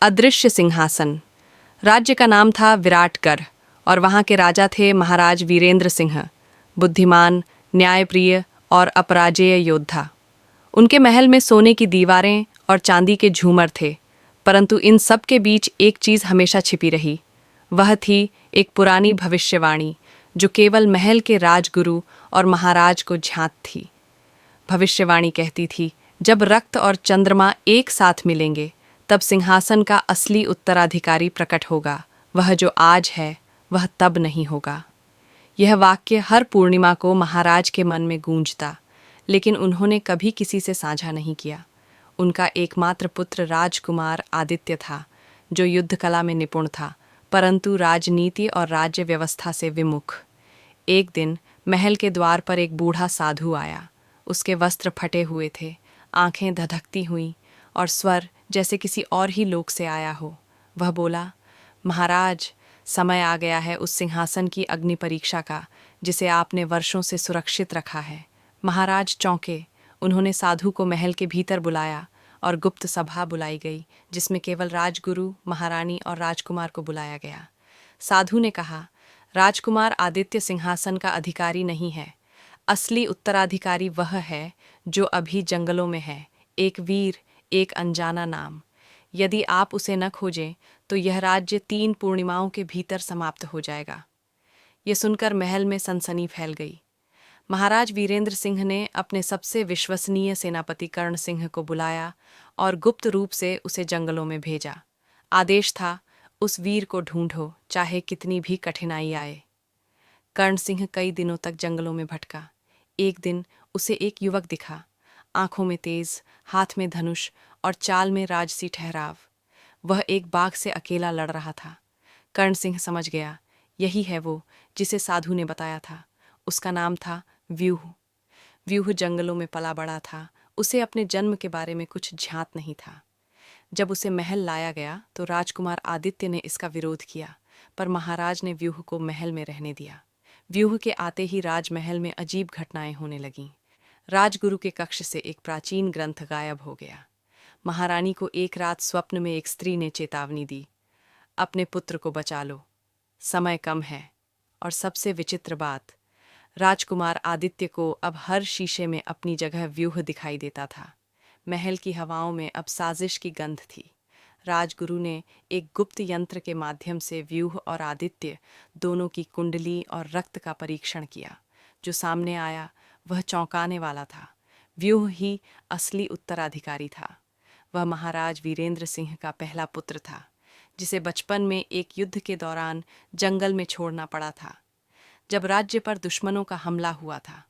अदृश्य सिंहासन। राज्य का नाम था विराटगढ़ और वहाँ के राजा थे महाराज वीरेंद्र सिंह, बुद्धिमान, न्यायप्रिय और अपराजेय योद्धा। उनके महल में सोने की दीवारें और चांदी के झूमर थे, परंतु इन सब के बीच एक चीज़ हमेशा छिपी रही। वह थी एक पुरानी भविष्यवाणी जो केवल महल के राजगुरु और महाराज को झांत थी। भविष्यवाणी कहती थी, जब रक्त और चंद्रमा एक साथ मिलेंगे तब सिंहासन का असली उत्तराधिकारी प्रकट होगा। वह जो आज है वह तब नहीं होगा। यह वाक्य हर पूर्णिमा को महाराज के मन में गूंजता, लेकिन उन्होंने कभी किसी से साझा नहीं किया। उनका एकमात्र पुत्र राजकुमार आदित्य था, जो युद्ध कला में निपुण था, परंतु राजनीति और राज्य व्यवस्था से विमुख। एक दिन महल के द्वार पर एक बूढ़ा साधु आया। उसके वस्त्र फटे हुए थे, आंखें धधकती हुईं और स्वर जैसे किसी और ही लोक से आया हो। वह बोला, महाराज, समय आ गया है उस सिंहासन की अग्नि परीक्षा का जिसे आपने वर्षों से सुरक्षित रखा है। महाराज चौंके। उन्होंने साधु को महल के भीतर बुलाया और गुप्त सभा बुलाई गई, जिसमें केवल राजगुरु, महारानी और राजकुमार को बुलाया गया। साधु ने कहा, राजकुमार आदित्य सिंहासन का अधिकारी नहीं है। असली उत्तराधिकारी वह है जो अभी जंगलों में है, एक वीर, एक अनजाना नाम। यदि आप उसे न खोजें तो यह राज्य 3 पूर्णिमाओं के भीतर समाप्त हो जाएगा। ये सुनकर महल में सनसनी फैल गई। महाराज वीरेंद्र सिंह ने अपने सबसे विश्वसनीय सेनापति कर्ण सिंह को बुलाया और गुप्त रूप से उसे जंगलों में भेजा। आदेश था, उस वीर को ढूंढो, चाहे कितनी भी कठिनाई आए। कर्ण सिंह कई दिनों तक जंगलों में भटका। एक दिन उसे एक युवक दिखा, आंखों में तेज, हाथ में धनुष और चाल में राजसी ठहराव। वह एक बाघ से अकेला लड़ रहा था। कर्ण सिंह समझ गया, यही है वो जिसे साधु ने बताया था। उसका नाम था व्यूह। व्यूह जंगलों में पला बड़ा था। उसे अपने जन्म के बारे में कुछ ज्ञात नहीं था। जब उसे महल लाया गया तो राजकुमार आदित्य ने इसका विरोध किया, पर महाराज ने व्यूह को महल में रहने दिया। व्यूह के आते ही राजमहल में अजीब घटनाएं होने लगीं। राजगुरु के कक्ष से एक प्राचीन ग्रंथ गायब हो गया। महारानी को एक रात स्वप्न में एक स्त्री ने चेतावनी दी, अपने पुत्र को बचा लो, समय कम है। और सबसे विचित्र बात, राजकुमार आदित्य को अब हर शीशे में अपनी जगह व्यूह दिखाई देता था। महल की हवाओं में अब साजिश की गंध थी। राजगुरु ने एक गुप्त यंत्र के माध्यम से व्यूह और आदित्य दोनों की कुंडली और रक्त का परीक्षण किया। जो सामने आया वह चौंकाने वाला था। व्यूह ही असली उत्तराधिकारी था। वह महाराज वीरेंद्र सिंह का पहला पुत्र था, जिसे बचपन में एक युद्ध के दौरान जंगल में छोड़ना पड़ा था। जब राज्य पर दुश्मनों का हमला हुआ था,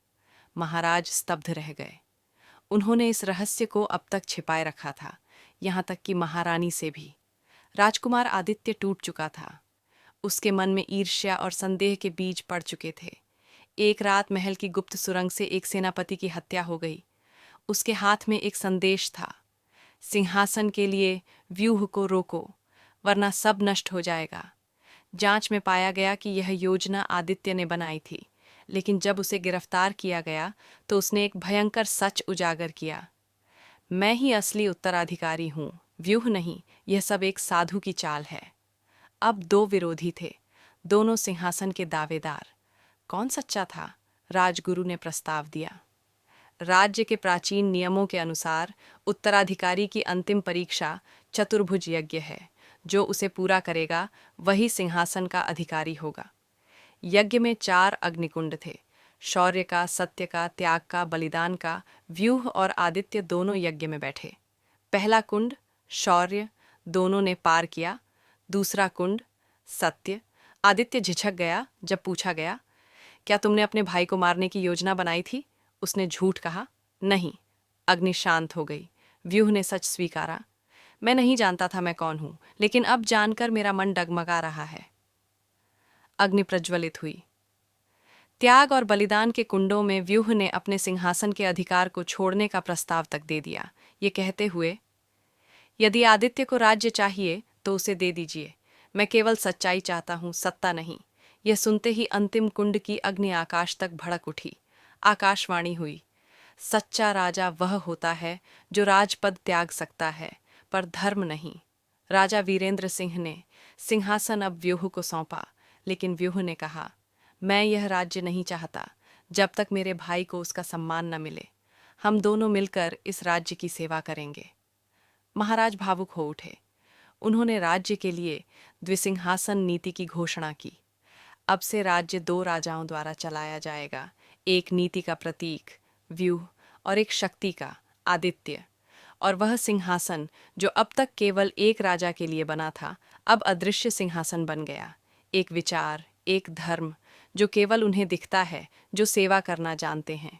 महाराज स्तब्ध रह गए। उन्होंने इस रहस्य को अब तक छिपाए रखा था, यहाँ तक कि महारानी से भी। राजकुमार आदित्य टूट चुका था। उसके मन में ईर्ष्या और संदेह के बीज पड़ चुके थे। एक रात महल की गुप्त सुरंग से एक सेनापति की हत्या हो गई। उसके हाथ में एक संदेश था, सिंहासन के लिए व्यूह को रोको, वरना सब नष्ट हो जाएगा। जांच में पाया गया कि यह योजना आदित्य ने बनाई थी, लेकिन जब उसे गिरफ्तार किया गया तो उसने एक भयंकर सच उजागर किया, मैं ही असली उत्तराधिकारी हूँ, व्यूह नहीं। यह सब एक साधु की चाल है। अब 2 विरोधी थे, दोनों सिंहासन के दावेदार। कौन सच्चा था? राजगुरु ने प्रस्ताव दिया। राज्य के प्राचीन नियमों के अनुसार उत्तराधिकारी की अंतिम परीक्षा चतुर्भुज यज्ञ है। जो उसे पूरा करेगा वही सिंहासन का अधिकारी होगा। यज्ञ में 4 अग्निकुंड थे, शौर्य का, सत्य का, त्याग का, बलिदान का। व्यूह और आदित्य दोनों यज्ञ में बैठे। पहला कुंड शौर्य, दोनों ने पार किया। दूसरा कुंड सत्य। आदित्य झिझक गया जब पूछा गया, क्या तुमने अपने भाई को मारने की योजना बनाई थी? उसने झूठ कहा, नहीं। अग्नि शांत हो गई। व्यूह ने सच स्वीकारा, मैं नहीं जानता था मैं कौन हूं, लेकिन अब जानकर मेरा मन डगमगा रहा है। अग्नि प्रज्वलित हुई। त्याग और बलिदान के कुंडों में व्यूह ने अपने सिंहासन के अधिकार को छोड़ने का प्रस्ताव तक दे दिया, ये कहते हुए, यदि आदित्य को राज्य चाहिए तो उसे दे दीजिए, मैं केवल सच्चाई चाहता हूं, सत्ता नहीं। यह सुनते ही अंतिम कुंड की अग्नि आकाश तक भड़क उठी। आकाशवाणी हुई, सच्चा राजा वह होता है जो राजपद त्याग सकता है, पर धर्म नहीं। राजा वीरेंद्र सिंह ने सिंहासन अब व्यूह को सौंपा, लेकिन व्यूह ने कहा, मैं यह राज्य नहीं चाहता जब तक मेरे भाई को उसका सम्मान न मिले। हम दोनों मिलकर इस राज्य की सेवा करेंगे। महाराज भावुक हो उठे। उन्होंने राज्य के लिए द्विसिंहासन नीति की घोषणा की। अब से राज्य 2 राजाओं द्वारा चलाया जाएगा, एक नीति का प्रतीक व्यूह और एक शक्ति का आदित्य। और वह सिंहासन जो अब तक केवल एक राजा के लिए बना था, अब अदृश्य सिंहासन बन गया। एक विचार, एक धर्म जो केवल उन्हें दिखता है जो सेवा करना जानते हैं।